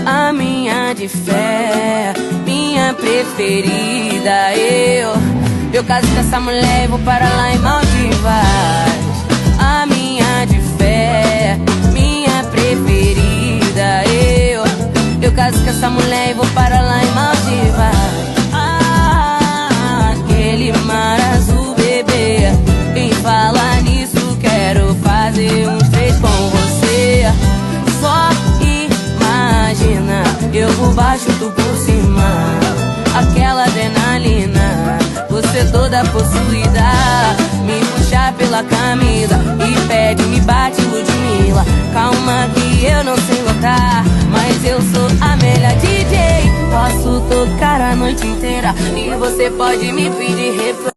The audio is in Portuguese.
a minha de fé, minha preferida. Eu caso com essa mulher e vou para lá em Maldivas. A minha de fé, minha preferida. Eu caso com essa mulher e vou para lá em Maldivas. Aquele mar azul, bebê. Em falar nisso, quero fazer uns 3 com você. Só imagina, eu por baixo, tu por cima. Aquela adrenalina, você toda possuída. Me puxa pela camisa e pede, me bate, Ludmilla. Calma que eu não sei lotar, mas eu sou a melhor DJ. Posso tocar a noite inteira e você pode me pedir refrão.